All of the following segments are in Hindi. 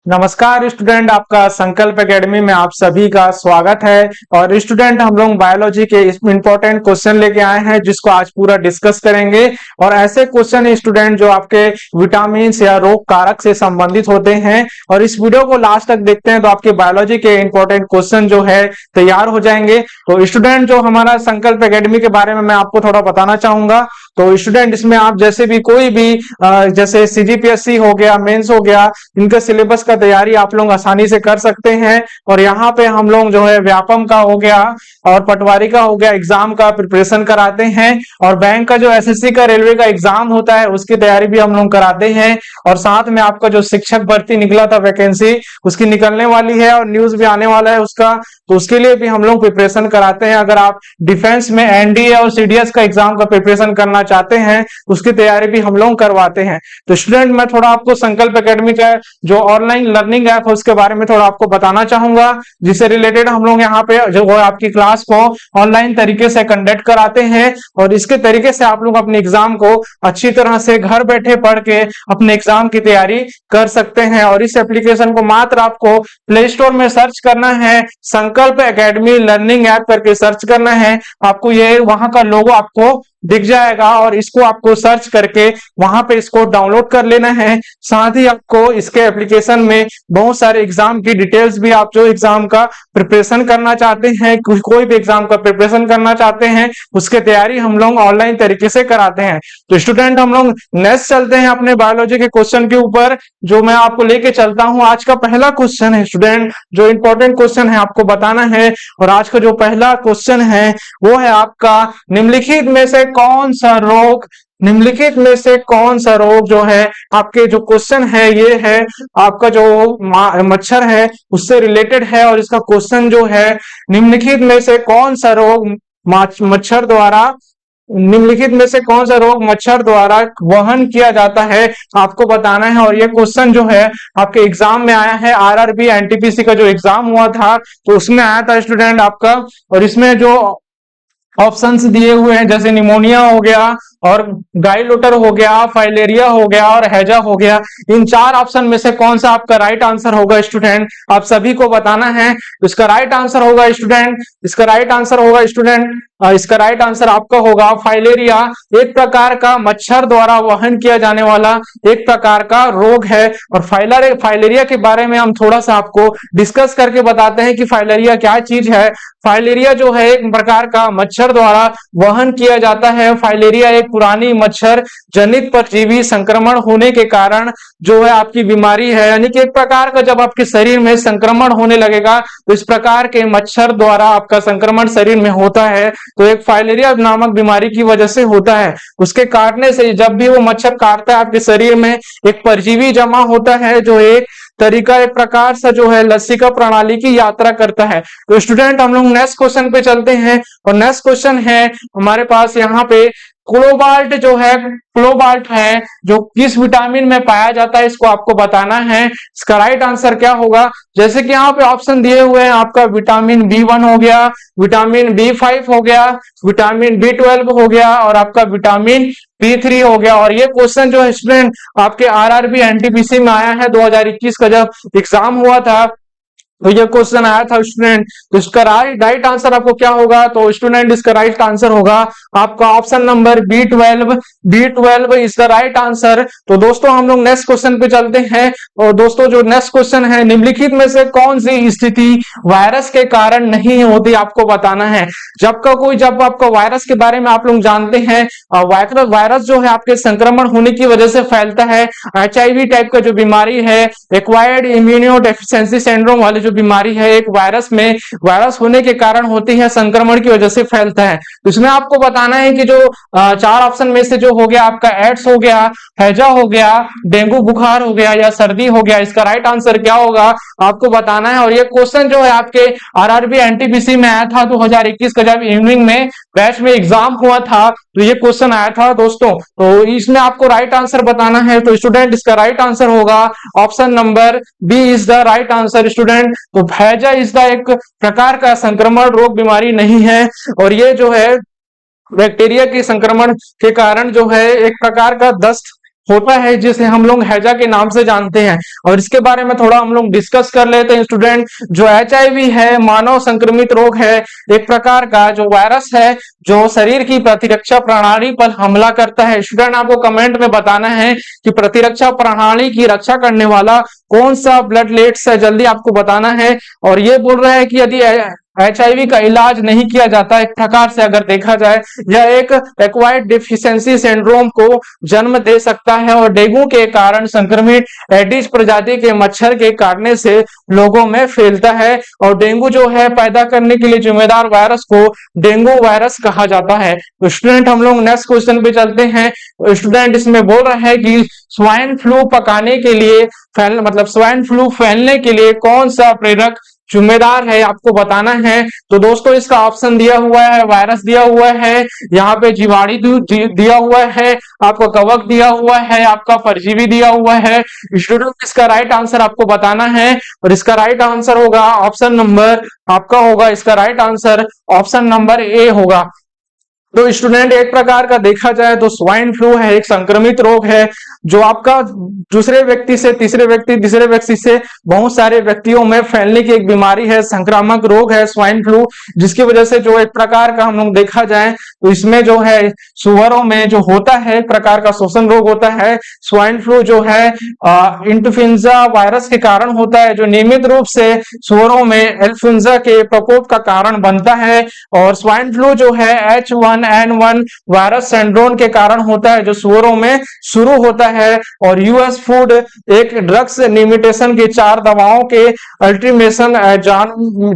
नमस्कार स्टूडेंट, आपका संकल्प एकेडमी में आप सभी का स्वागत है। और स्टूडेंट, हम लोग बायोलॉजी के इंपॉर्टेंट क्वेश्चन लेके आए हैं जिसको आज पूरा डिस्कस करेंगे। और ऐसे क्वेश्चन स्टूडेंट जो आपके विटामिन या रोग कारक से संबंधित होते हैं। और इस वीडियो को लास्ट तक देखते हैं तो आपके बायोलॉजी के इंपॉर्टेंट क्वेश्चन जो है तैयार हो जाएंगे। तो स्टूडेंट, जो हमारा संकल्प एकेडमी के बारे में मैं आपको थोड़ा बताना चाहूंगा। तो स्टूडेंट, इसमें आप जैसे भी कोई भी जैसे सीजीपीएससी हो गया, मेंस हो गया, इनका सिलेबस का तैयारी आप लोग आसानी से कर सकते हैं। और यहाँ पे हम लोग जो है व्यापम का हो गया और पटवारी का हो गया एग्जाम का प्रिपरेशन कराते हैं। और बैंक का जो एसएससी का, रेलवे का एग्जाम होता है उसकी तैयारी भी हम लोग कराते हैं। और साथ में आपका जो शिक्षक भर्ती निकला था वैकेंसी, उसकी निकलने वाली है और न्यूज भी आने वाला है उसका, तो उसके लिए भी हम लोग प्रिपरेशन कराते हैं। अगर आप डिफेंस में एनडीए और सीडीएस का एग्जाम का प्रिपरेशन करना चाहते हैं उसकी तैयारी भी हम लोग करवाते हैं। तो स्टूडेंट, मैं थोड़ा आपको संकल्प एकेडमी का जो ऑनलाइन लर्निंग ऐप है उसके बारे में थोड़ा आपको बताना चाहूंगा, जिससे रिलेटेड हम लोग यहाँ पे जो आपकी क्लास को ऑनलाइन तरीके से कंडक्ट कराते हैं। और इसके तरीके से आप लोग अपने एग्जाम को अच्छी तरह से घर बैठे पढ़ के अपने एग्जाम की तैयारी कर सकते हैं। और इस एप्लीकेशन को मात्र आपको प्ले स्टोर में सर्च करना है, संकल्प एकेडमी लर्निंग ऐप करके सर्च करना है। आपको ये वहां का लोगो आपको दिख जाएगा और इसको आपको सर्च करके वहां पे इसको डाउनलोड कर लेना है। साथ ही आपको इसके एप्लीकेशन में बहुत सारे एग्जाम की डिटेल्स भी, आप जो एग्जाम का प्रिपरेशन करना चाहते हैं, कोई भी एग्जाम का प्रिपरेशन करना चाहते हैं, उसके तैयारी हम लोग ऑनलाइन तरीके से कराते हैं। तो स्टूडेंट, हम लोग नेक्स्ट चलते हैं अपने बायोलॉजी के क्वेश्चन के ऊपर, जो मैं आपको लेके चलता हूं। आज का पहला क्वेश्चन है स्टूडेंट, जो इंपॉर्टेंट क्वेश्चन है आपको बताना है। और आज का जो पहला क्वेश्चन है वो है आपका, निम्नलिखित में से कौन सा रोग जो है, आपके जो क्वेश्चन है ये है आपका जो मच्छर है उससे रिलेटेड है। और इसका क्वेश्चन जो है, निम्नलिखित में से कौन सा रोग मच्छर द्वारा वहन किया जाता है, आपको बताना है। और ये क्वेश्चन जो है आपके एग्जाम में आया है, आरआरबी एनटीपीसी का जो एग्जाम हुआ था तो उसमें आया था स्टूडेंट आपका। और इसमें जो ऑप्शंस दिए हुए हैं जैसे निमोनिया हो गया और गाइलोटर हो गया, फाइलेरिया हो गया और हैजा हो गया, इन चार ऑप्शन में से कौन सा आपका राइट आंसर होगा स्टूडेंट, आप सभी को बताना है। तो इसका राइट आंसर होगा स्टूडेंट, आपका होगा फाइलेरिया। एक प्रकार का मच्छर द्वारा वहन किया जाने वाला एक प्रकार का रोग है। और फाइलेरिया के बारे में हम थोड़ा सा आपको डिस्कस करके बताते हैं कि फाइलेरिया क्या चीज है। फाइलेरिया जो है एक प्रकार का मच्छर द्वारा वहन किया जाता है। फाइलेरिया एक पुरानी मच्छर जनित परजीवी संक्रमण होने के कारण जो है आपकी बीमारी है, यानी कि एक प्रकार का जब आपके शरीर में संक्रमण होने लगेगा तो इस प्रकार के मच्छर द्वारा आपका संक्रमण शरीर में होता है। तो एक फाइलेरिया नामक बीमारी की वजह से होता है। उसके काटने से, जब भी वो मच्छर काटता है आपके शरीर में एक परजीवी जमा होता है जो एक प्रकार से जो है लसिका प्रणाली की यात्रा करता है। तो स्टूडेंट, हम लोग नेक्स्ट क्वेश्चन पे चलते हैं। और नेक्स्ट क्वेश्चन है हमारे पास यहाँ पे, क्लोबाल्ट है जो किस विटामिन में पाया जाता है, इसको आपको बताना है। इसका राइट आंसर क्या होगा, जैसे कि यहाँ पे ऑप्शन दिए हुए हैं आपका विटामिन बी1 हो गया, विटामिन बी5 हो गया, विटामिन बी12 हो गया और आपका विटामिन बी3 हो गया। और ये क्वेश्चन जो है स्टूडेंट आपके आरआरबी एनटीपीसी में आया है 2021 का जब एग्जाम हुआ था, तो ये क्वेश्चन आया था स्टूडेंट। तो इसका राइट आंसर आपको क्या होगा, तो स्टूडेंट इसका राइट आंसर होगा आपका option number B12 is the right answer. तो दोस्तों, हम लोग नेक्स्ट क्वेश्चन पे चलते हैं। और दोस्तों, जो नेक्स्ट क्वेश्चन है, निम्नलिखित में से कौन सी स्थिति वायरस के कारण नहीं होती, आपको बताना है। जब आपका वायरस के बारे में आप लोग जानते हैं, वायरस जो है आपके संक्रमण होने की वजह से फैलता है। HIV टाइप का जो बीमारी है, एक्वायर्ड इम्यूनोडेफिशिएंसी सिंड्रोम वाली जो बीमारी है, एक वायरस होने के कारण होती है, संक्रमण की वजह से फैलता है। तो इसमें आपको बताना है कि जो चार ऑप्शन में से जो हो गया आपका एड्स हो गया, हैजा हो गया, डेंगू बुखार हो गया या सर्दी हो गया, इसका राइट आंसर क्या होगा आपको बताना है। और ये क्वेश्चन जो है आपके आरआरबी एनटीपीसी में आया था 2021 का जब इवनिंग में बैच में एग्जाम हुआ था, तो ये क्वेश्चन आया था दोस्तों। तो इसमें आपको राइट आंसर बताना है। तो स्टूडेंट, इसका राइट आंसर होगा option number B is the right answer student. तो हैजा इज द एक प्रकार का संक्रमण रोग बीमारी नहीं है, और ये जो है बैक्टीरिया के संक्रमण के कारण जो है एक प्रकार का दस्त होता है जिसे हम लोग हैजा के नाम से जानते हैं। और इसके बारे में थोड़ा हम लोग डिस्कस कर लेते हैं स्टूडेंट। जो HIV है मानव संक्रमित रोग है, एक प्रकार का जो वायरस है जो शरीर की प्रतिरक्षा प्रणाली पर हमला करता है। स्टूडेंट आपको कमेंट में बताना है कि प्रतिरक्षा प्रणाली की रक्षा करने वाला कौन सा ब्लडलेट्स है, जल्दी आपको बताना है। और ये बोल रहा है कि यदि HIV का इलाज नहीं किया जाता, एक प्रकार से अगर देखा जाए यह एक एक्वायर्ड डिफिशियंसी सिंड्रोम को जन्म दे सकता है और डेंगू के कारण संक्रमित एडिस प्रजाति के मच्छर के काटने से लोगों में फैलता है। और डेंगू जो है पैदा करने के लिए जिम्मेदार वायरस को डेंगू वायरस कहा जाता है। तो स्टूडेंट हम लोग नेक्स्ट क्वेश्चन पे चलते हैं। स्टूडेंट इसमें बोल रहा है कि स्वाइन फ्लू पकाने के लिए मतलब स्वाइन फ्लू फैलने के लिए कौन सा प्रेरक जिम्मेदार है, आपको बताना है। तो दोस्तों इसका ऑप्शन दिया हुआ है, वायरस दिया हुआ है, यहाँ पे जीवाणु दिया हुआ है, आपको कवक दिया हुआ है, आपका परजीवी दिया हुआ है। स्टूडेंट इसका राइट आंसर आपको बताना है और इसका राइट आंसर होगा ऑप्शन नंबर, आपका होगा इसका right answer option number A होगा। तो स्टूडेंट एक प्रकार का देखा जाए तो स्वाइन फ्लू है एक संक्रमित रोग है जो आपका दूसरे व्यक्ति से तीसरे व्यक्ति से बहुत सारे व्यक्तियों में फैलने की एक बीमारी है, संक्रामक रोग है स्वाइन फ्लू, जिसकी वजह से जो एक प्रकार का हम लोग देखा जाए तो इसमें जो है सुअरों में जो होता है एक प्रकार का श्वसन रोग होता है। स्वाइन फ्लू जो है इन्फ्लुएंजा वायरस के कारण होता है जो नियमित रूप से सुअरों में इन्फ्लुएंजा के प्रकोप का कारण बनता है। और स्वाइन फ्लू जो है H1N1 वायरस सिंड्रोम के कारण होता है जो सुअरों में शुरू होता है। और यूएस फूड एक ड्रग्स लिमिटेशन की 4 दवाओं के अल्टीमेशन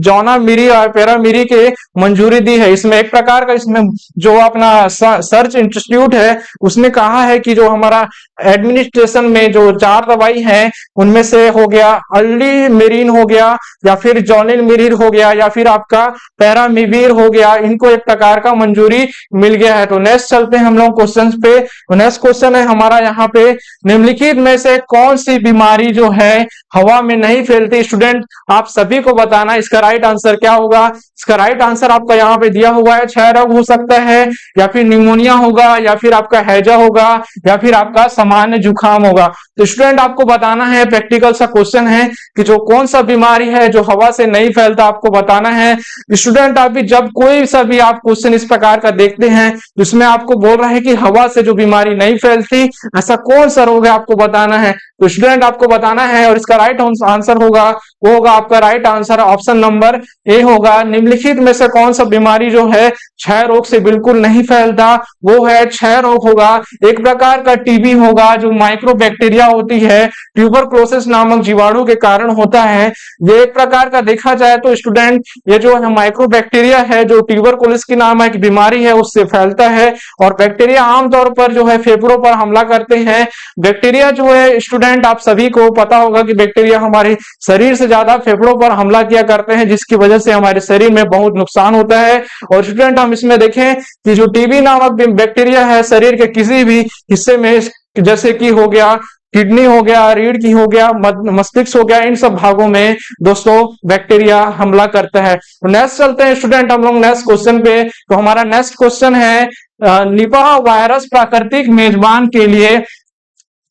जोनामिरी और पैरामिरी के मंजूरी दी है। इसमें एक प्रकार का इसमें जो अपना सर्च इंस्टीट्यूट है उसने कहा है कि जो हमारा एडमिनिस्ट्रेशन में जो 4 दवाई है उनमें से हो गया अल्लीमेरिन हो गया या फिर जोनिलमिरिन हो गया या फिर आपका पैरामिविर हो गया, इनको एक प्रकार का मंजूरी मिल गया है। तो नेक्स्ट चलते हैं हम लोग क्वेश्चन पे। नेक्स्ट क्वेश्चन है हमारा यहाँ पे, निम्नलिखित में से कौन सी बीमारी जो है हवा में नहीं फैलती। स्टूडेंट आप सभी को बताना इसका राइट आंसर क्या होगा। इसका राइट आंसर आपका यहाँ पे दिया हुआ है, क्षय रोग हो सकता है या फिर निमोनिया होगा या फिर आपका हैजा होगा या फिर आपका सामान्य जुकाम होगा। तो स्टूडेंट आपको बताना है, प्रैक्टिकल सा क्वेश्चन है कि जो कौन सा बीमारी है जो हवा से नहीं फैलता, आपको बताना है। स्टूडेंट अभी जब कोई सा भी आप क्वेश्चन इस प्रकार का देखते हैं जिसमें आपको बोल रहा है कि हवा से जो बीमारी नहीं फैलती ऐसा कौन सा रोग है आपको बताना है। तो स्टूडेंट आपको बताना है और इसका राइट आंसर होगा वो होगा आपका right answer option number A होगा। निम्नलिखित में से कौन सा बीमारी जो है क्षय रोग से बिल्कुल नहीं फैलता, वो है क्षय रोग होगा। एक प्रकार का टीबी होगा जो माइक्रोबैक्टीरिया होती है, ट्यूबरक्लोसिस नामक जीवाणु के कारण होता है। ये एक प्रकार का देखा जाए तो स्टूडेंट ये जो है माइक्रोबैक्टीरिया है जो ट्यूबरकुलोसिस की नामक बीमारी है उससे फैलता है। और बैक्टीरिया आमतौर पर जो है फेफड़ों पर हमला करते हैं। बैक्टीरिया जो है स्टूडेंट आप सभी को पता होगा कि बैक्टीरिया हमारे शरीर से ज्यादा फेफड़ों पर हमला किया करते हैं जिसकी वजह से हमारे शरीर में बहुत नुकसान होता है। और स्टूडेंट हम इसमें देखें कि जो टीबी नामक बैक्टीरिया है शरीर के किसी भी हिस्से में, जैसे कि हो गया किडनी हो गया, रीढ़ की हो गया, मस्तिष्क हो गया, इन सब भागों में दोस्तों बैक्टीरिया हमला करता है। तो नेक्स्ट चलते हैं स्टूडेंट हम लोग नेक्स्ट क्वेश्चन पे। तो हमारा नेक्स्ट क्वेश्चन है निपाह वायरस प्राकृतिक मेजबान के लिए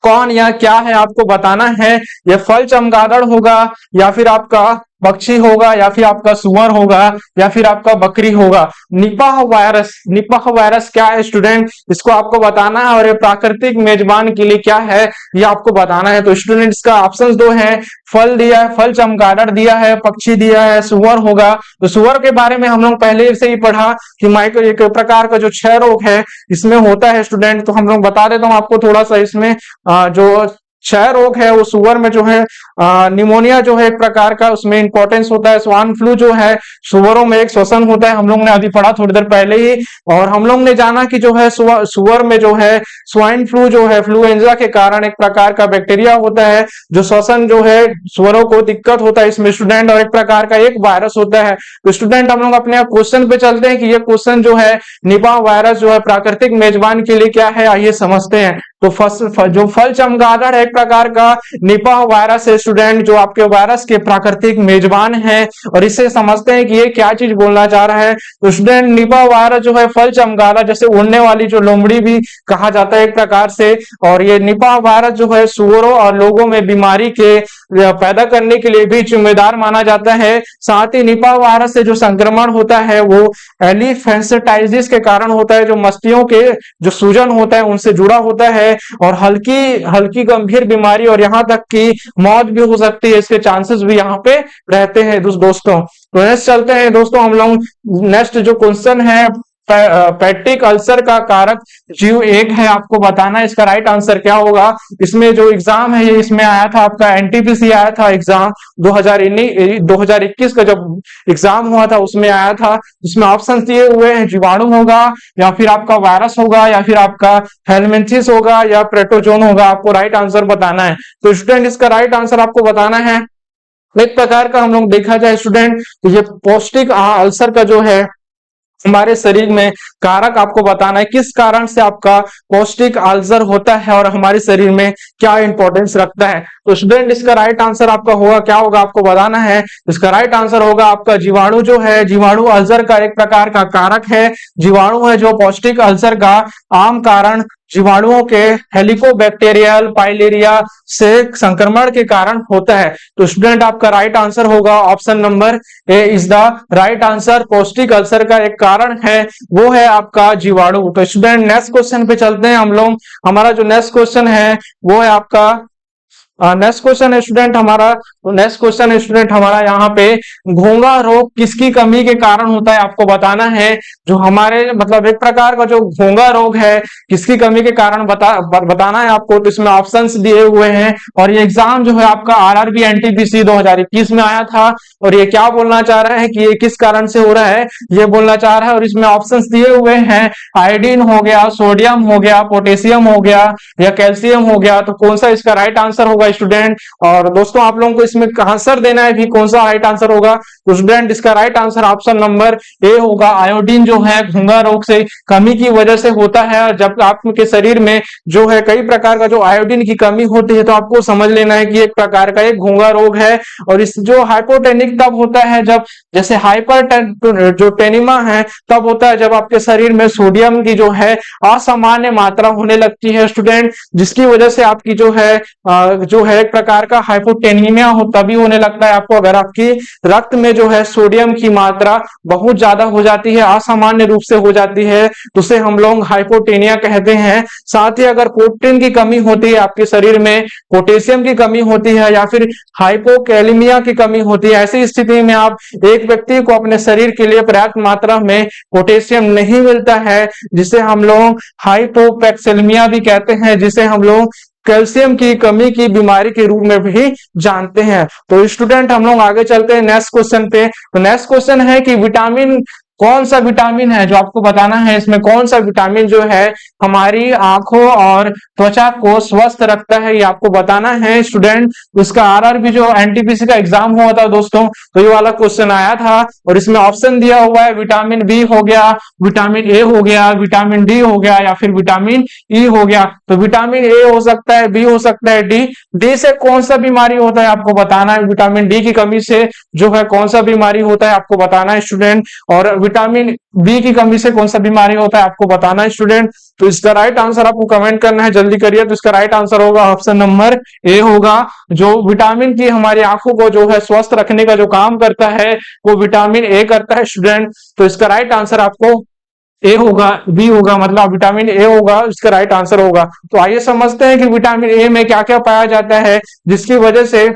कौन या क्या है, आपको बताना है। यह फल चमगादड़ होगा या फिर आपका पक्षी होगा या फिर आपका सुअर होगा या फिर आपका बकरी होगा। निपाह वायरस क्या है स्टूडेंट, इसको आपको बताना है और ये प्राकृतिक मेजबान के लिए क्या है ये आपको बताना है। तो स्टूडेंट इसका ऑप्शंस 2 है, फल दिया है, फल चमगादड़ दिया है, पक्षी दिया है, सुअर होगा। तो सुअर के बारे में हम लोग पहले से ही पढ़ा कि माइक्रो एक प्रकार का जो क्षय रोग है इसमें होता है स्टूडेंट। तो हम लोग बता देता हूँ आपको थोड़ा सा, इसमें जो क्षय रोग है वो सुअर में जो है निमोनिया जो है एक प्रकार का उसमें इंपॉर्टेंस होता है। स्वाइन फ्लू जो है सुअरों में एक श्वसन होता है, हम लोग ने अभी पढ़ा थोड़ी देर पहले ही। और हम लोग ने जाना कि जो है सुअर में जो है स्वाइन फ्लू जो है फ्लूएंजा के कारण एक प्रकार का बैक्टीरिया होता है जो श्वसन जो है सुअरों को दिक्कत होता है इसमें स्टूडेंट, और एक प्रकार का एक वायरस होता है। तो स्टूडेंट हम लोग अपने क्वेश्चन पे चलते हैं कि ये क्वेश्चन जो है निपाह वायरस जो है प्राकृतिक मेजबान के लिए क्या है, आइए समझते हैं। तो जो फल चमगादड़ है एक प्रकार का निपाह वायरस है स्टूडेंट, जो आपके वायरस के प्राकृतिक मेजबान है। और इससे समझते हैं कि ये क्या चीज बोलना चाह रहा है। तो स्टूडेंट निपाह वायरस जो है फल चमगादड़, जैसे उड़ने वाली जो लोमड़ी भी कहा जाता है एक प्रकार से। और ये निपाह वायरस जो है सुअरों और लोगों में बीमारी के पैदा करने के लिए भी जिम्मेदार माना जाता है। साथ ही निपाह वायरस से जो संक्रमण होता है वो एलिफेंटाइटिस के कारण होता है, जो मस्तिष्क के जो सूजन होता है उनसे जुड़ा होता है। और हल्की हल्की गंभीर बीमारी और यहाँ तक कि मौत भी हो सकती है, इसके चांसेस भी यहाँ पे रहते हैं दोस्तों। तो नेक्स्ट चलते हैं दोस्तों हम लोग। नेक्स्ट जो क्वेश्चन है, पेप्टिक अल्सर का कारक जीव एक है, आपको बताना है इसका राइट आंसर क्या होगा। इसमें जो एग्जाम है ये इसमें आया था, आपका एनटीपीसी आया था एग्जाम 2021 का जब एग्जाम हुआ था उसमें आया था। इसमें ऑप्शन दिए हुए हैं, जीवाणु होगा या फिर आपका वायरस होगा या फिर आपका हेलमिंथिस होगा या प्रोटोजोन होगा, आपको राइट आंसर बताना है। तो स्टूडेंट इसका राइट आंसर आपको बताना है। एक प्रकार का हम लोग देखा जाए स्टूडेंट, तो ये पौष्टिक अल्सर का जो है हमारे शरीर में कारक आपको बताना है, किस कारण से आपका पौष्टिक अल्सर होता है और हमारे शरीर में क्या इंपॉर्टेंस रखता है। तो स्टूडेंट इसका राइट आंसर आपका होगा क्या होगा, आपको बताना है। इसका राइट आंसर होगा आपका जीवाणु जो है, जीवाणु अल्सर का एक प्रकार का कारक है। जीवाणु है जो पौष्टिक अल्सर का आम कारण जीवाणुओं के हेलिकोबैक्टीरियल पाइलेरिया से संक्रमण के कारण होता है। तो स्टूडेंट आपका राइट आंसर होगा option number A is the right answer. पौष्टिक अल्सर का एक कारण है वो है आपका जीवाणु। तो स्टूडेंट नेक्स्ट क्वेश्चन पे चलते हैं हम लोग। हमारा जो नेक्स्ट क्वेश्चन है वो है आपका नेक्स्ट क्वेश्चन है स्टूडेंट हमारा यहाँ पे घोंघा रोग किसकी कमी के कारण होता है, आपको बताना है। जो हमारे मतलब एक प्रकार का जो घोंघा रोग है किसकी कमी के कारण बताना है आपको। तो इसमें ऑप्शंस दिए हुए हैं और ये एग्जाम जो है आपका आरआरबी एनटीपीसी 2021 में आया था। और ये क्या बोलना चाह रहा है कि ये किस कारण से हो रहा है, ये बोलना चाह रहा है। और इसमें ऑप्शंस दिए हुए हैं, आयोडीन हो गया, सोडियम हो गया, पोटेशियम हो गया या कैल्शियम हो गया। तो कौन सा इसका राइट आंसर होगा स्टूडेंट। और दोस्तों आप लोगों को इसमें आंसर देना है भी कौन सा राइट आंसर होगा। तो स्टूडेंट इसका right answer option number A होगा। आयोडीन जो है घोंघा रोग से कमी की वजह से होता है। जब आपके शरीर में जो है कई प्रकार का जो आयोडीन की कमी होती है तो आपको समझ लेना है कि एक प्रकार का एक घोंघा रोग है। और इस जो हाइपोटेनिक तब होता है जब जैसे हाइपर जो टेनिमा है तब होता है जब आपके शरीर में सोडियम की जो है असामान्य मात्रा होने लगती है स्टूडेंट, जिसकी वजह से आपकी जो है एक प्रकार का हाइपोटेनीमिया हो तभी होने लगता है आपको, अगर आपकी रक्त में जो है सोडियम की मात्रा बहुत ज्यादा हो जाती है, असामान्य रूप से हो जाती है, तो उसे हम लोग हाइपोटेनिया कहते हैं। साथ ही अगर प्रोटीन की कमी होती है आपके शरीर में, पोटेशियम की कमी होती है या फिर हाइपोकैलेमिया की कमी होती है, ऐसी स्थिति में आप एक व्यक्ति को अपने शरीर के लिए पर्याप्त मात्रा में पोटेशियम नहीं मिलता है, जिसे हम लोग हाइपोपैक्सेलेमिया भी कहते हैं, जिसे हम लोग कैल्शियम की कमी की बीमारी के रूप में भी जानते हैं। तो स्टूडेंट हम लोग आगे चलते हैं नेक्स्ट क्वेश्चन पे। तो नेक्स्ट क्वेश्चन है कि विटामिन कौन सा विटामिन है जो आपको बताना है, इसमें कौन सा विटामिन जो है हमारी आंखों और त्वचा को स्वस्थ रखता है, ये आपको बताना है स्टूडेंट। इसका आरआरबी जो एनटीपीसी का एग्जाम हुआ था दोस्तों, तो ये वाला क्वेश्चन आया था और इसमें ऑप्शन दिया हुआ है विटामिन बी हो गया, विटामिन ए हो गया, विटामिन डी हो गया या फिर विटामिन ई हो गया। तो विटामिन ए हो सकता है, बी हो सकता है, डी से कौन सा बीमारी होता है आपको बताना है। विटामिन डी की कमी से जो है कौन सा बीमारी होता है आपको बताना है स्टूडेंट। और विटामिन बी की कमी से कौन सा बीमारी होता है आपको बताना है स्टूडेंट। तो इसका राइट आंसर आपको कमेंट करना है, जल्दी करिए। तो इसका राइट आंसर होगा ऑप्शन नंबर ए होगा। जो विटामिन की हमारी आंखों को जो है स्वस्थ रखने का जो काम करता है वो विटामिन ए करता है स्टूडेंट। तो इसका राइट आंसर आपको ए होगा, बी होगा, मतलब विटामिन ए होगा, इसका राइट आंसर होगा। तो आइए समझते हैं कि विटामिन ए में क्या क्या पाया जाता है जिसकी वजह से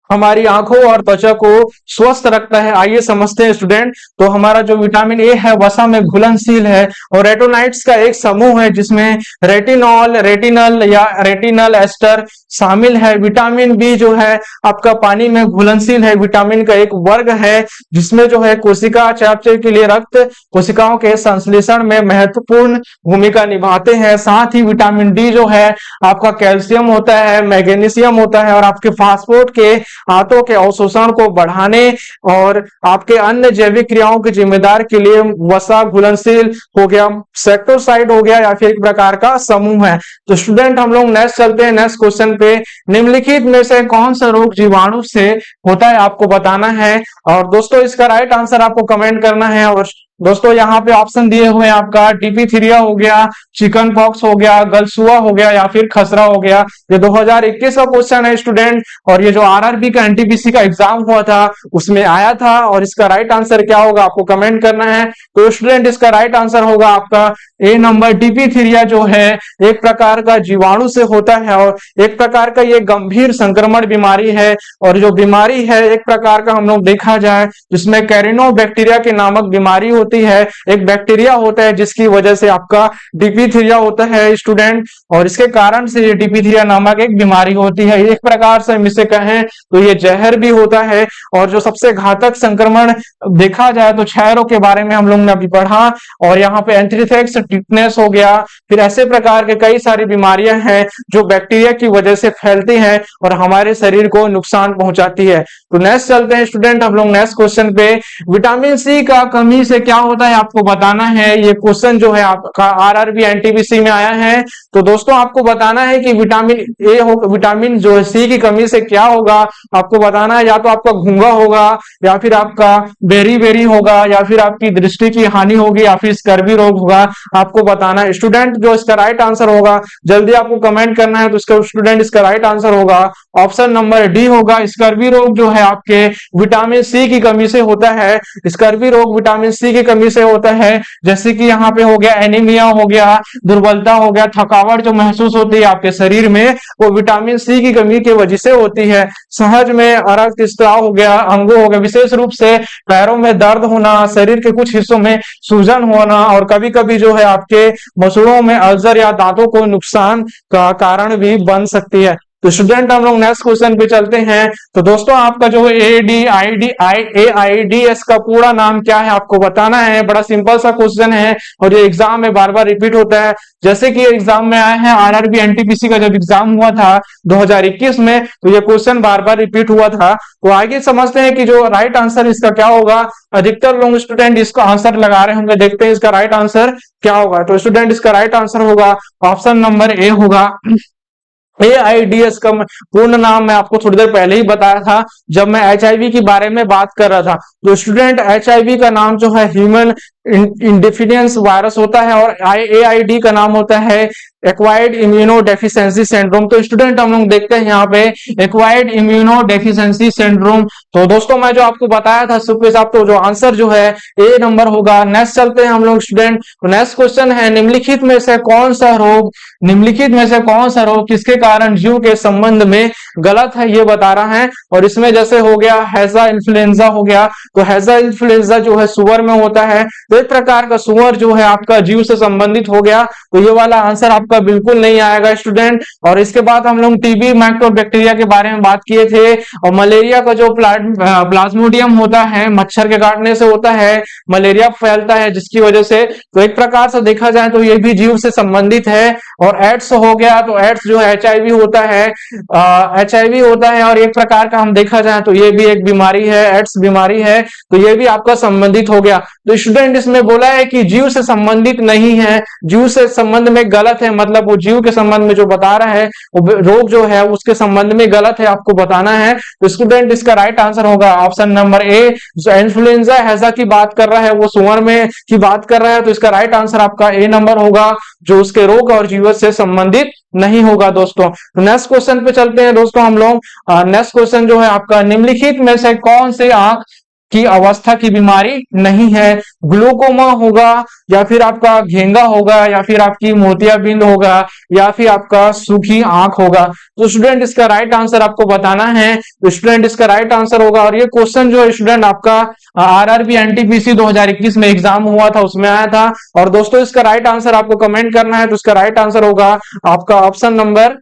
हमारी आंखों और त्वचा को स्वस्थ रखता है। आइए समझते हैं स्टूडेंट। तो हमारा जो विटामिन ए है वसा में घुलनशील है और रेटिनोइड्स का एक समूह है जिसमें रेटिनॉल, रेटिनल या रेटिनल एस्टर शामिल है। विटामिन बी जो है आपका पानी में घुलनशील है, विटामिन का एक वर्ग है जिसमें जो है कोशिका चयापचय के लिए रक्त कोशिकाओं के संश्लेषण में महत्वपूर्ण भूमिका निभाते हैं। साथ ही विटामिन डी जो है आपका कैल्शियम होता है, मैग्नीशियम होता है और आपके फास्फोरेट के आंतों के अवशोषण को बढ़ाने और आपके अन्य जैविक क्रियाओं के जिम्मेदार के लिए वसा घुलनशील हो गया, सेक्टोसाइड हो गया, या फिर एक प्रकार का समूह है। तो स्टूडेंट हम लोग नेक्स्ट चलते हैं नेक्स्ट क्वेश्चन पे। निम्नलिखित में से कौन सा रोग जीवाणु से होता है आपको बताना है, और दोस्तों इसका राइट आंसर आपको कमेंट करना है। और दोस्तों यहाँ पे ऑप्शन दिए हुए हैं आपका डिप्थीरिया हो गया, चिकन पॉक्स हो गया, गलसुआ हो गया, या फिर खसरा हो गया। ये 2021 का क्वेश्चन है स्टूडेंट, और ये जो आरआरबी का एनटीपीसी का एग्जाम हुआ था उसमें आया था। और इसका राइट आंसर क्या होगा आपको कमेंट करना है। तो स्टूडेंट इसका राइट आंसर होगा आपका ए नंबर। डिप्थीरिया जो है एक प्रकार का जीवाणु से होता है, और एक प्रकार का ये गंभीर संक्रमण बीमारी है। और जो बीमारी है एक प्रकार का हम लोग देखा जाए जिसमें कैरिनोबैक्टीरिया के नामक बीमारी होती है। एक बैक्टीरिया होता है जिसकी वजह से आपका डिप्थीरिया होता है स्टूडेंट, और इसके कारण से ये डिप्थीरिया नामक एक बीमारी होती है। एक प्रकार से हम इसे कहें तो ये जहर भी होता है। और जो सबसे घातक संक्रमण देखा जाए तो क्षयरों के बारे में हम लोग ने अभी पढ़ा, और यहाँ पे एंथ्रेक्स, टिटनेस हो गया, फिर ऐसे प्रकार के कई सारी बीमारियां हैं जो बैक्टीरिया की वजह से फैलती हैं और हमारे शरीर को नुकसान पहुंचाती है। तो नेक्स्ट चलते हैं स्टूडेंट हम लोग नेक्स्ट क्वेश्चन पे। विटामिन सी का कमी से क्या होता है आपको बताना है। ये क्वेश्चन जो है आपका आरआरबी एनटीपीसी में आया है। तो दोस्तों आपको बताना है कि विटामिन जो है सी की कमी से क्या होगा आपको बताना है। या तो आपका गूंगा होगा, या फिर आपका बेरी होगा, या फिर आपकी दृष्टि की हानि होगी, या फिर स्कर्वी रोग होगा, आपको बताना है। स्टूडेंट जो इसका राइट आंसर होगा जल्दी आपको कमेंट करना है। तो इसका स्टूडेंट इसका राइट आंसर होगा ऑप्शन नंबर डी होगा। स्कर्वी रोग जो है आपके विटामिन सी की कमी से होता है। स्कर्वी रोग विटामिन सी की कमी से होता है, जैसे कि यहाँ पे हो गया एनीमिया हो गया, दुर्बलता हो गया, थकावट जो महसूस होती है आपके शरीर में वो विटामिन सी की कमी की वजह से होती है। सहज में रक्तस्राव हो गया, अंगों हो गया, विशेष रूप से पैरों में दर्द होना, शरीर के कुछ हिस्सों में सूजन होना, और कभी कभी जो है आपके मसूड़ों में अल्सर या दांतों को नुकसान का कारण भी बन सकती है। तो स्टूडेंट हम लोग नेक्स्ट क्वेश्चन पे चलते हैं। तो दोस्तों आपका जो AIDS का पूरा नाम क्या है आपको बताना है। बड़ा सिंपल सा क्वेश्चन है, और ये एग्जाम में बार बार रिपीट होता है। जैसे कि एग्जाम में आया है आरआरबी एनटीपीसी का जब एग्जाम हुआ था 2021 में, तो ये क्वेश्चन बार बार रिपीट हुआ था। तो आगे समझते हैं कि जो राइट आंसर इसका क्या होगा। अधिकतर लोग स्टूडेंट इसका आंसर लगा रहे होंगे, देखते हैं इसका राइट आंसर क्या होगा। तो स्टूडेंट इसका राइट आंसर होगा ऑप्शन नंबर ए होगा। AIDS का पूर्ण नाम मैं आपको थोड़ी देर पहले ही बताया था जब मैं HIV की बारे में बात कर रहा था। तो स्टूडेंट HIV का नाम जो है ह्यूमन इंडिफिशियंस वायरस होता है, और AID का नाम होता है एक्वायर्ड इम्यूनो डेफिशिएंसी सिंड्रोम। तो स्टूडेंट हम लोग देखते हैं यहाँ पे एक्वायर्ड इम्यूनो डेफिशिएंसी सिंड्रोम। तो दोस्तों मैं जो आपको बताया था सुप्रीत साहब, तो जो आंसर जो है ए नंबर होगा। नेक्स्ट चलते हैं हम लोग स्टूडेंट। तो नेक्स्ट क्वेश्चन है निम्नलिखित में से कौन सा रोग किसके कारण जीव के संबंध में गलत है ये बता रहा है। और इसमें जैसे हो गया हैजा इन्फ्लुएंजा हो गया। तो हैजा इन्फ्लुएंजा जो है सुअर में होता है। तो एक प्रकार का सुअर जो है आपका जीव से संबंधित हो गया। तो ये वाला आंसर आपका बिल्कुल नहीं आएगा स्टूडेंट। और इसके बाद हम लोग टीबी माइक्रोबैक्टीरिया के बारे में बात किए थे, और मलेरिया का जो प्लाज्मोडियम होता है मच्छर के काटने से होता है, मलेरिया फैलता है जिसकी वजह से। तो एक प्रकार से देखा जाए तो ये भी जीव से संबंधित है। और एड्स हो गया, तो एड्स जो है HIV होता है, HIV होता है, और एक प्रकार का हम देखा जाए तो ये भी एक बीमारी है, एड्स बीमारी है। तो ये भी आपका संबंधित हो गया। तो स्टूडेंट इसमें बोला है कि जीव से संबंधित नहीं है, जीव से संबंध में गलत है, मतलब वो जीव के संबंध में जो बता रहा है वो रोग जो है उसके संबंध में गलत है, आपको बताना है। तो स्टूडेंट इसका राइट आंसर होगा ऑप्शन नंबर ए। जो इन्फ्लुएंजा हैजा की बात कर रहा है वो सुअर में की बात कर रहा है। तो इसका राइट आंसर आपका ए नंबर होगा, जो उसके रोग और जीव से संबंधित नहीं होगा दोस्तों। तो नेक्स्ट क्वेश्चन पे चलते हैं दोस्तों हम लोग। नेक्स्ट क्वेश्चन जो है आपका निम्नलिखित में से कौन से आंख की अवस्था की बीमारी नहीं है। ग्लूकोमा होगा, या फिर आपका घेंगा होगा, या फिर आपकी मोतियाबिंद होगा, या फिर आपका सूखी आंख होगा। तो स्टूडेंट इसका राइट आंसर आपको बताना है। तो स्टूडेंट इसका राइट आंसर होगा, और ये क्वेश्चन जो है स्टूडेंट आपका आरआरबी एनटीपीसी 2021 में एग्जाम हुआ था उसमें आया था। और दोस्तों इसका राइट आंसर आपको कमेंट करना है। तो इसका राइट आंसर होगा आपका ऑप्शन नंबर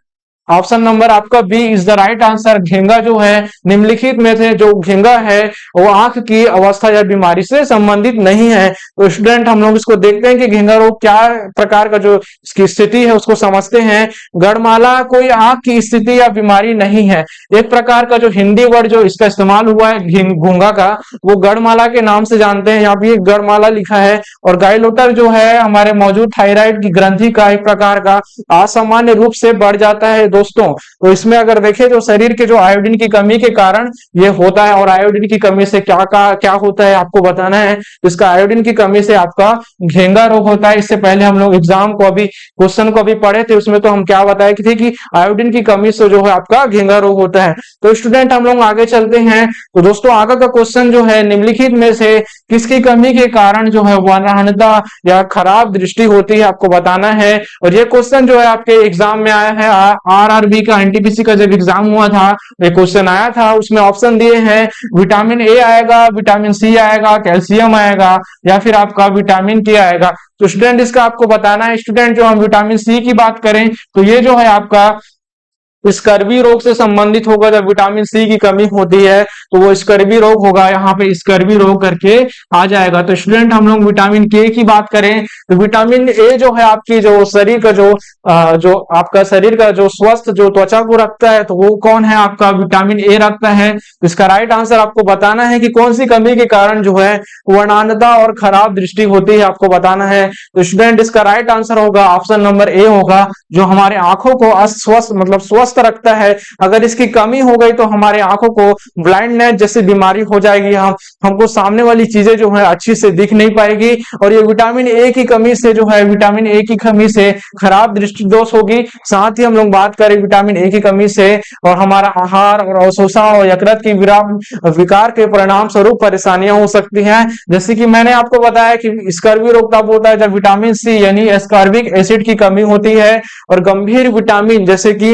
ऑप्शन नंबर आपका B is the right answer. घिंगा जो है निम्नलिखित में से जो घिंगा है वो आंख की अवस्था या बीमारी से संबंधित नहीं है। तो स्टूडेंट हम लोग इसको देखते हैं कि घिंगा रोग क्या प्रकार का जो इसकी स्थिति है उसको समझते हैं। गढ़माला कोई आंख की स्थिति या बीमारी नहीं है। एक प्रकार का जो हिंदी वर्ड जो इसका इस्तेमाल हुआ है घूंगा का, वो गढ़माला के नाम से जानते हैं। यहाँ पे गढ़माला लिखा है। और गाइलोटर जो है हमारे मौजूद थायराइड की ग्रंथि का एक प्रकार का असामान्य रूप से बढ़ जाता है दोस्तों। तो इसमें अगर देखें तो शरीर के जो आयोडीन की कमी के कारण ये होता है। और आयोडीन की कमी से क्या होता है आपको बताना है। इसका आयोडीन की कमी से आपका घेंगा रोग होता है। इससे पहले हम लोग एग्जाम को अभी क्वेश्चन को अभी पढ़े थे, उसमें तो हम क्या बताए थे कि आयोडीन की कमी से जो है आपका घेंगा रोग होता है। तो स्टूडेंट हम लोग आगे चलते हैं। तो दोस्तों आगे का क्वेश्चन जो है निम्नलिखित में से किसकी कमी के कारण जो है वनाहनता या खराब दृष्टि होती है आपको बताना है। और ये क्वेश्चन जो है आपके एग्जाम में आया है। आरआरबी का एनटीपीसी का जब एग्जाम हुआ था ये क्वेश्चन आया था। उसमें ऑप्शन दिए हैं विटामिन ए आएगा, विटामिन सी आएगा, कैल्शियम आएगा या फिर आपका विटामिन के आएगा। तो स्टूडेंट इसका आपको बताना है। स्टूडेंट जो हम विटामिन सी की बात करें तो ये जो है आपका स्कर्वी रोग से संबंधित होगा। जब विटामिन सी की कमी होती है तो वो स्कर्वी रोग होगा। यहाँ पे स्कर्वी रोग करके आ जाएगा। तो स्टूडेंट हम लोग विटामिन के की बात करें तो विटामिन ए जो है आपकी जो शरीर का जो आपका शरीर का जो स्वस्थ जो त्वचा को रखता है तो वो कौन है आपका विटामिन ए रखता है। तो इसका राइट आंसर आपको बताना है कि कौन सी कमी के कारण जो है वर्णांधता और खराब दृष्टि होती है आपको बताना है। तो स्टूडेंट इसका राइट आंसर होगा ऑप्शन नंबर ए होगा, जो हमारे आंखों को अस्वस्थ मतलब स्वस्थ रखता है। अगर इसकी कमी हो गई तो हमारे आंखों को ब्लाइंडनेस जैसी बीमारी हो जाएगी। हमको सामने वाली चीजें जो है अच्छी से दिख नहीं पाएगी। और ये विटामिन ए की कमी से जो है विटामिन ए की कमी से खराब दृष्टि दोष होगी। साथ ही हम लोग बात करें विटामिन ए की कमी से और हमारा आहार और अवशोषण और यकृत की विकार के परिणाम स्वरूप परेशानियां हो सकती हैं। जैसे कि मैंने आपको बताया कि स्कर्वी रोग तब होता है जब विटामिन सी यानी एस्कॉर्बिक एसिड की कमी होती है। और गंभीर विटामिन जैसे कि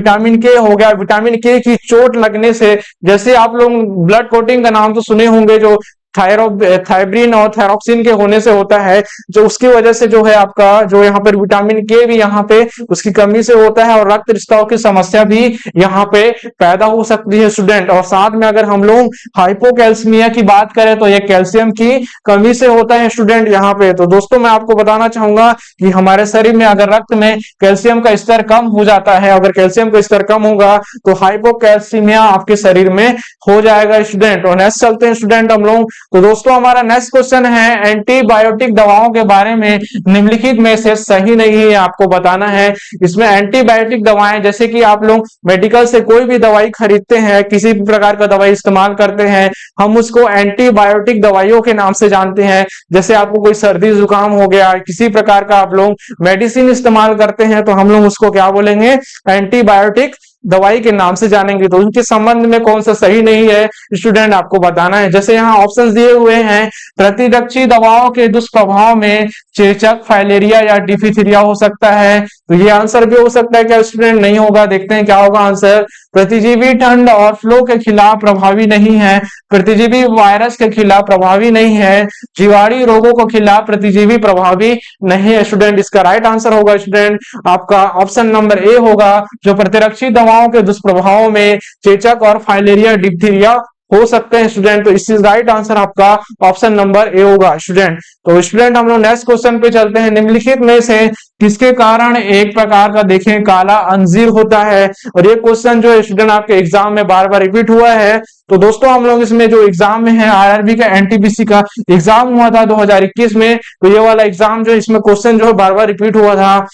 विटामिन के हो गया, विटामिन के की चोट लगने से, जैसे आप लोग ब्लड कोटिंग का नाम तो सुने होंगे, जो थायब्रिन और थायरोक्सिन के होने से होता है, जो उसकी वजह से जो है आपका जो यहाँ पर विटामिन के भी यहाँ पे उसकी कमी से होता है और रक्त रिश्ताओं की समस्या भी यहाँ पे पैदा हो सकती है स्टूडेंट। और साथ में अगर हम लोग हाइपोकैल्सीमिया की बात करें तो ये कैल्शियम की कमी से होता है स्टूडेंट यहाँ पे। तो दोस्तों मैं आपको बताना चाहूंगा कि हमारे शरीर में अगर रक्त में कैल्शियम का स्तर कम हो जाता है, अगर कैल्शियम का स्तर कम होगा तो हाइपोकैल्सीमिया आपके शरीर में हो जाएगा स्टूडेंट। और नेक्स्ट चलते हैं स्टूडेंट हम लोग। तो दोस्तों हमारा नेक्स्ट क्वेश्चन है एंटीबायोटिक दवाओं के बारे में निम्नलिखित में से सही नहीं है आपको बताना है। इसमें एंटीबायोटिक दवाएं जैसे कि आप लोग मेडिकल से कोई भी दवाई खरीदते हैं, किसी भी प्रकार का दवाई इस्तेमाल करते हैं, हम उसको एंटीबायोटिक दवाइयों के नाम से जानते हैं। जैसे आपको कोई सर्दी जुकाम हो गया, किसी प्रकार का आप लोग मेडिसिन इस्तेमाल करते हैं तो हम लोग उसको क्या बोलेंगे, एंटीबायोटिक दवाई के नाम से जानेंगे। तो उनके संबंध में कौन सा सही नहीं है स्टूडेंट आपको बताना है। जैसे यहाँ ऑप्शंस दिए हुए हैं, प्रतिरक्षी दवाओं के दुष्प्रभाव में चेचक, फाइलेरिया या डिफिथीरिया हो सकता है। तो ये आंसर भी हो सकता है क्या स्टूडेंट, नहीं होगा। देखते हैं क्या होगा आंसर। प्रतिजीवी ठंड और फ्लू के खिलाफ प्रभावी नहीं है, प्रतिजीवी वायरस के खिलाफ प्रभावी नहीं है, जीवाणु रोगों के खिलाफ प्रतिजीवी प्रभावी नहीं है स्टूडेंट। इसका राइट आंसर होगा स्टूडेंट आपका ऑप्शन नंबर ए होगा, जो प्रतिरक्षी दवाओं के दुष्प्रभावों में चेचक और फाइलेरिया डिप्थीरिया हो सकते हैं स्टूडेंट। तो इस राइट आंसर आपका ऑप्शन नंबर ए होगा स्टूडेंट। तो स्टूडेंट हम लोग नेक्स्ट क्वेश्चन पे चलते हैं। निम्नलिखित में से किसके कारण एक प्रकार का देखें काला अंजीर होता है। और ये क्वेश्चन जो है स्टूडेंट आपके एग्जाम में बार बार रिपीट हुआ है। तो दोस्तों हम लोग इसमें जो एग्जाम में है आरआरबी का एनटीपीसी का एग्जाम हुआ था 2021 में, तो ये वाला एग्जाम जो इसमें क्वेश्चन जो है बार बार रिपीट हुआ था।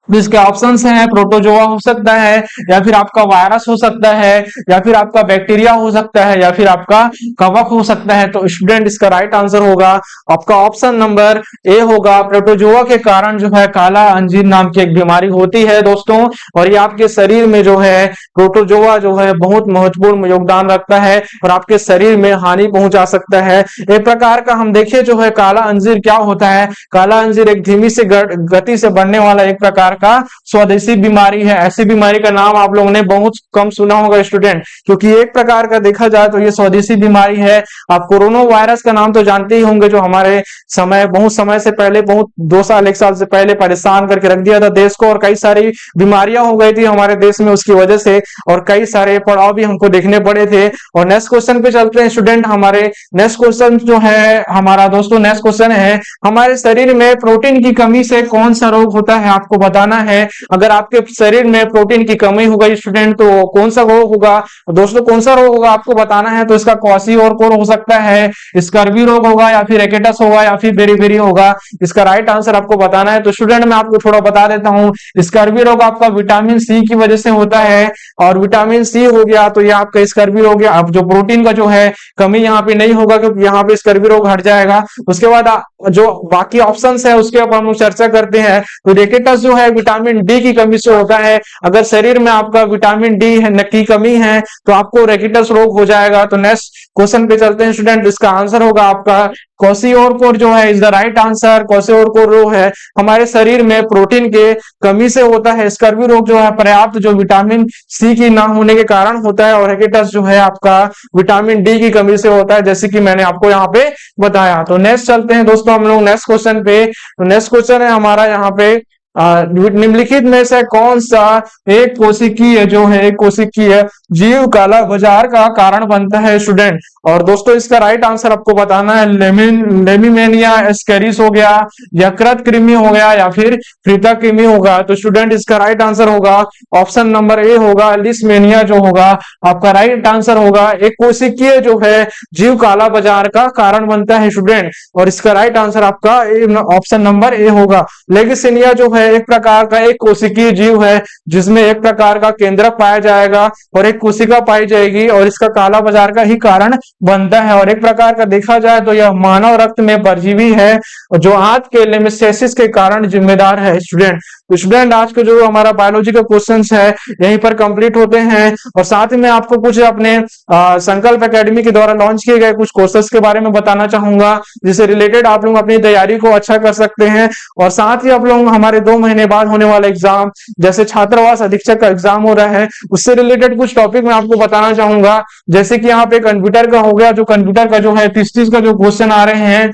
इसके ऑप्शंस हैं प्रोटोजोआ हो सकता है, या फिर आपका वायरस हो सकता है, या फिर आपका बैक्टीरिया हो सकता है, या फिर आपका कवक हो सकता है। तो स्टूडेंट इसका राइट आंसर होगा आपका ऑप्शन नंबर ए होगा। प्रोटोजोआ के कारण जो है काला अंजीर नाम की एक बीमारी होती है दोस्तों। और ये आपके शरीर में जो है प्रोटोजोआ जो है बहुत महत्वपूर्ण योगदान रखता है और आपके शरीर में हानि पहुंचा सकता है। एक प्रकार का हम देखें जो है काला अंजीर क्या होता है, काला अंजीर एक धीमी से गति से बढ़ने वाला एक प्रकार का स्वदेशी बीमारी है। ऐसी बीमारी का नाम आप लोगों ने बहुत कम सुना होगा स्टूडेंट, क्योंकि एक प्रकार का देखा जाए तो ये स्वदेशी बीमारी है। आप कोरोना वायरस का नाम तो जानते ही होंगे, जो हमारे बहुत समय से पहले, बहुत 2 साल 1 साल से पहले परेशान करके रख दिया था देश को, और कई सारी बीमारियां हो गई थी हमारे देश में उसकी वजह से, और कई सारे पड़ाव भी हमको देखने पड़े थे। और नेक्स्ट क्वेश्चन पे चलते हैं स्टूडेंट। हमारे नेक्स्ट क्वेश्चन जो है हमारा दोस्तों, नेक्स्ट क्वेश्चन है हमारे शरीर में प्रोटीन की कमी से कौन सा रोग होता है, आपको बताना है। अगर आपके शरीर में प्रोटीन की कमी हो गई स्टूडेंट, तो कौन सा रोग होगा दोस्तों, कौन सा रोग होगा आपको बताना है। तो इसका क्वाशीओरकोर हो सकता है, स्कर्वी रोग होगा, या फिर रेकेटस होगा, या फिर बेरी होगा। इसका राइट आंसर आपको बताना है। तो स्टूडेंट मैं आपको थोड़ा बता देता हूं, स्कर्वी रोग आपका विटामिन सी की वजह से होता है, और विटामिन सी हो गया तो ये आपका स्कर्वी रोग गया। अब जो प्रोटीन का जो है कमी यहाँ पे नहीं होगा, क्योंकि यहाँ पे स्कर्वी रोग हट जाएगा। उसके बाद जो बाकी ऑप्शंस है उसके ऊपर हम लोग चर्चा करते हैं। तो रेकेटस जो है विटामिन डी की कमी से होता है। अगर शरीर में आपका विटामिन डी की कमी है तो आपको रेकेटस रोग हो जाएगा। तो नेक्स्ट क्वेश्चन पे चलते हैं स्टूडेंट। इसका आंसर होगा आपका क्वाशीओरकोर जो है इज द राइट आंसर। क्वाशीओरकोर रोग है हमारे शरीर में प्रोटीन के कमी से होता है। स्कर्वी रोग जो है पर्याप्त जो विटामिन सी की ना होने के कारण होता है, और रेकेटस जो है आपका विटामिन डी की कमी से होता है, जैसे कि मैंने आपको यहाँ पे बताया। तो नेक्स्ट चलते हैं दोस्तों हम लोग नेक्स्ट क्वेश्चन पे। तो नेक्स्ट क्वेश्चन है हमारा यहाँ पे निम्नलिखित में से कौन सा एक कोशिकीय जो है, एक कोशिकीय जीव काला बाजार का कारण बनता है स्टूडेंट। और दोस्तों इसका राइट आंसर आपको बताना है। लेमिमेनिया एस्केरिस हो गया, यकृत कृमि हो गया, या फिर फ्रीता कृमि होगा। तो स्टूडेंट इसका राइट आंसर होगा ऑप्शन नंबर ए होगा, लिस्मेनिया जो होगा आपका राइट आंसर होगा। एक कोशिकीय जो है जीव काला बाजार का कारण बनता है स्टूडेंट, और इसका राइट आंसर आपका ऑप्शन नंबर ए होगा। लेगिसेनिया जो है एक प्रकार का एक कोशिकीय जीव है, जिसमें एक प्रकार का केंद्रक पाया जाएगा और एक कोशिका पाई जाएगी, और इसका काला बाजार का ही कारण बनता है। और एक प्रकार का देखा जाए तो यह मानव रक्त में परजीवी है, जो आंत के लेमिसेसिस के कारण जिम्मेदार है स्टूडेंट। तो स्टूडेंट आज के जो हमारा बायोलॉजी का क्वेश्चंस है यहीं पर कंप्लीट होते हैं, और साथ ही मैं आपको कुछ अपने संकल्प एकेडमी के द्वारा लॉन्च किए गए कुछ कोर्सेस के बारे में बताना चाहूंगा, जिससे रिलेटेड आप लोग अपनी तैयारी को अच्छा कर सकते हैं। और साथ ही आप लोग हमारे 2 महीने बाद होने वाला एग्जाम, जैसे छात्रावास अधीक्षक का एग्जाम हो रहा है, उससे रिलेटेड कुछ टॉपिक मैं आपको बताना चाहूंगा। जैसे कि यहाँ पे कंप्यूटर का हो गया, जो कंप्यूटर का जो है 30 का जो क्वेश्चन आ रहे हैं।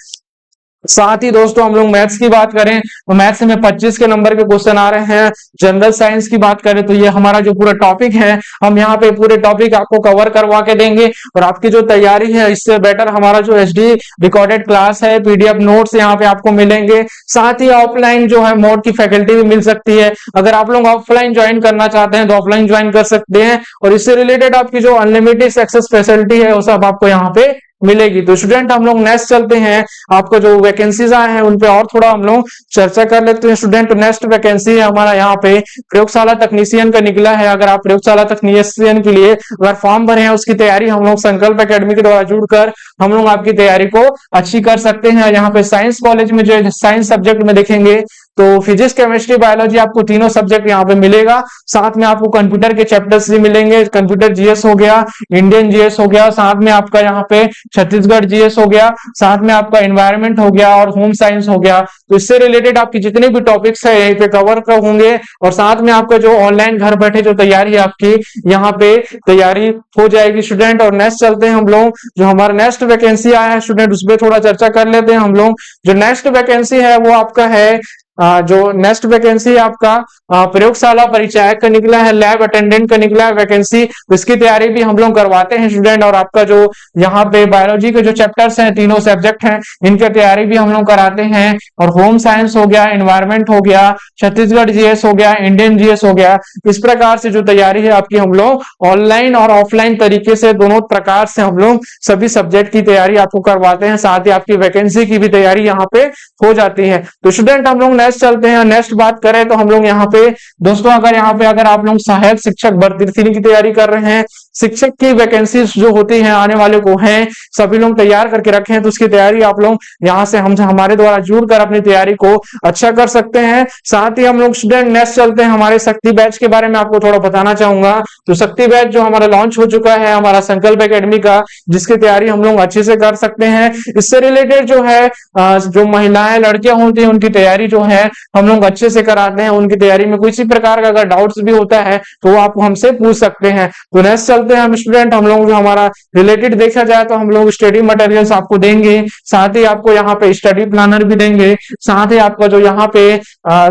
साथ ही दोस्तों हम लोग मैथ्स की बात करें तो मैथ्स में 25 के नंबर के क्वेश्चन आ रहे हैं। जनरल साइंस की बात करें तो ये हमारा जो पूरा टॉपिक है, हम यहाँ पे पूरे टॉपिक आपको कवर करवा के देंगे, और आपकी जो तैयारी है इससे बेटर हमारा जो एचडी रिकॉर्डेड क्लास है, पीडीएफ नोट्स यहाँ पे आपको मिलेंगे। साथ ही ऑफलाइन जो है मोड की फैकल्टी भी मिल सकती है। अगर आप लोग ऑफलाइन ज्वाइन करना चाहते हैं तो ऑफलाइन ज्वाइन कर सकते हैं, और इससे रिलेटेड आपकी जो अनलिमिटेड एक्सेस फैसिलिटी है वो सब आपको यहाँ पे मिलेगी। तो स्टूडेंट हम लोग नेक्स्ट चलते हैं, आपको जो वैकेंसीज आए हैं उन पे और थोड़ा हम लोग चर्चा कर लेते हैं स्टूडेंट। तो नेक्स्ट वैकेंसी है हमारा यहाँ पे प्रयोगशाला तकनीशियन का निकला है। अगर आप प्रयोगशाला तकनीशियन के लिए अगर फॉर्म भरे हैं, उसकी तैयारी हम लोग संकल्प एकेडमी के द्वारा जुड़कर हम लोग आपकी तैयारी को अच्छी कर सकते हैं। यहाँ पे साइंस कॉलेज में जो साइंस सब्जेक्ट में देखेंगे तो फिजिक्स केमिस्ट्री बायोलॉजी आपको तीनों सब्जेक्ट यहाँ पे मिलेगा। साथ में आपको कंप्यूटर के चैप्टर्स भी मिलेंगे, कंप्यूटर जीएस हो गया, इंडियन जीएस हो गया, साथ में आपका यहाँ पे छत्तीसगढ़ जीएस हो गया, साथ में आपका एनवायरमेंट हो गया, और होम साइंस हो गया। तो इससे रिलेटेड आपकी जितने भी टॉपिक्स है यहीं पे कवर होंगे, और साथ में आपका जो ऑनलाइन घर बैठे जो तैयारी है आपकी यहाँ पे तैयारी हो जाएगी स्टूडेंट। और नेक्स्ट चलते हैं हम लोग, जो हमारा नेक्स्ट वैकेंसी आया है स्टूडेंट उस पर थोड़ा चर्चा कर लेते हैं हम लोग। जो नेक्स्ट वैकेंसी है वो आपका है जो नेक्स्ट वैकेंसी आपका प्रयोगशाला परिचायक का निकला है, लैब अटेंडेंट का निकला है वैकेंसी। तो इसकी तैयारी भी हम लोग करवाते हैं स्टूडेंट। और आपका जो यहाँ पे बायोलॉजी के जो चैप्टर्स हैं, तीनों सब्जेक्ट हैं, इनकी तैयारी भी हम लोग कराते हैं। और होम साइंस हो गया, एनवायरमेंट हो गया, छत्तीसगढ़ जीएस हो गया, इंडियन जीएस हो गया। इस प्रकार से जो तैयारी है आपकी हम लोग ऑनलाइन और ऑफलाइन तरीके से दोनों प्रकार से हम लोग सभी सब्जेक्ट की तैयारी आपको करवाते हैं। साथ ही आपकी वैकेंसी की भी तैयारी यहाँ पे हो जाती है। तो स्टूडेंट हम लोग नेक्स्ट चलते हैं, नेक्स्ट बात करें तो हम लोग यहाँ पे दोस्तों अगर आप लोग सहायक शिक्षक भर्ती की तैयारी कर रहे हैं, शिक्षक की वैकेंसीज जो होती हैं आने वाले को हैं, सभी लोग तैयार करके रखे हैं, तो उसकी तैयारी आप लोग यहाँ से हम हमारे द्वारा जुड़कर अपनी तैयारी को अच्छा कर सकते हैं। साथ ही हम लोग स्टूडेंट नेक्स्ट चलते हैं, हमारे शक्ति बैच के बारे में आपको थोड़ा बताना चाहूंगा। तो शक्ति बैच जो हमारा लॉन्च हो चुका है हमारा संकल्प एकेडमी का, जिसकी तैयारी हम लोग अच्छे से कर सकते हैं। इससे रिलेटेड जो है जो महिलाएं लड़कियां होती हैं उनकी तैयारी जो है हम लोग अच्छे से कराते हैं। उनकी तैयारी में किसी प्रकार का अगर डाउट्स भी होता है तो वो आप हमसे पूछ सकते हैं। तो नेक्स्ट चलते हैं हम स्टूडेंट, हम लोग जो हमारा रिलेटेड देखा जाए तो हम लोग स्टडी मटेरियल्स आपको देंगे, साथ ही आपको यहाँ पे स्टडी प्लानर भी देंगे, साथ ही आपका जो यहाँ पे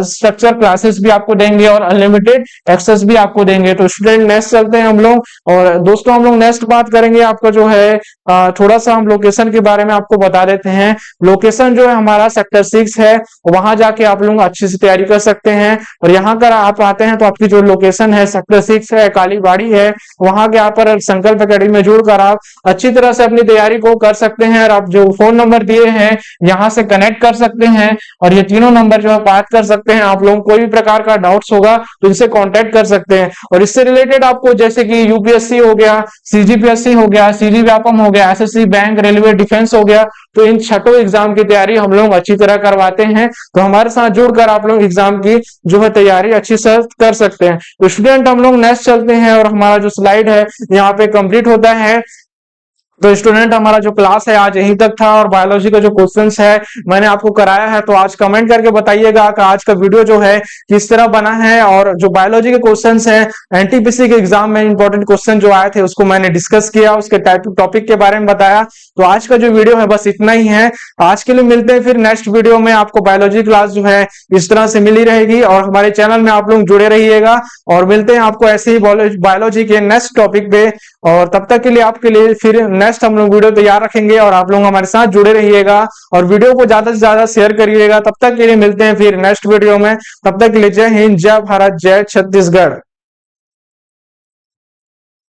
स्ट्रक्चर क्लासेस भी आपको देंगे और अनलिमिटेड एक्सेस भी आपको देंगे। तो स्टूडेंट नेक्स्ट चलते हैं हम लोग, और दोस्तों हम लोग नेक्स्ट बात करेंगे आपका जो है थोड़ा सा हम लोकेशन के बारे में आपको बता देते हैं। लोकेशन जो है हमारा सेक्टर 6 है, वहां जाके आप लोग अच्छे से तैयारी कर सकते हैं। और यहाँ कर आप आते हैं तो आपकी जो लोकेशन है सेक्टर 6 है, कालीबाड़ी है, वहां के आप पर संकल्प एकेडमी में जुड़कर आप अच्छी तरह से अपनी तैयारी को कर सकते हैं। और आप जो फोन नंबर दिए हैं यहाँ से कनेक्ट कर सकते हैं, और ये तीनों नंबर जो है बात कर सकते हैं। आप लोगों को कोई भी प्रकार का डाउट्स होगा तो इनसे कांटेक्ट कर सकते हैं। और इससे रिलेटेड आपको जैसे कि यूपीएससी हो गया, सीजीपीएससी हो गया, सीजी व्यापम हो गया, एसएससी, बैंक, रेलवे, डिफेंस हो गया, तो इन छठों एग्जाम की तैयारी हम लोग अच्छी तरह करवाते हैं। तो हमारे साथ जुड़कर आप लोग एग्जाम की जो है तैयारी अच्छी से कर सकते हैं। तो स्टूडेंट हम लोग नेक्स्ट चलते हैं, और हमारा जो स्लाइड है यहाँ पे कंप्लीट होता है। तो स्टूडेंट हमारा जो क्लास है आज यहीं तक था, और बायोलॉजी का जो क्वेश्चंस है मैंने आपको कराया है। तो आज कमेंट करके बताइएगा कि आज का वीडियो जो है किस तरह बना है, और जो बायोलॉजी के क्वेश्चंस हैं एनटीपीसी के एग्जाम में इंपॉर्टेंट क्वेश्चन जो आए थे उसको मैंने डिस्कस किया, उसके टॉपिक के बारे में बताया। तो आज का जो वीडियो है बस इतना ही है। आज के लिए मिलते हैं फिर नेक्स्ट वीडियो में। आपको बायोलॉजी क्लास जो है इस तरह से मिली रहेगी, और हमारे चैनल में आप लोग जुड़े रहिएगा, और मिलते हैं आपको ऐसे ही बायोलॉजी के नेक्स्ट टॉपिक पे। और तब तक के लिए आपके लिए फिर नेक्स्ट हम लोग वीडियो तैयार रखेंगे, और आप लोग हमारे साथ जुड़े रहिएगा और वीडियो को ज्यादा से ज्यादा शेयर करिएगा। तब तक के लिए मिलते हैं फिर नेक्स्ट वीडियो में। तब तक के लिए जय हिंद, जय भारत, जय छत्तीसगढ़।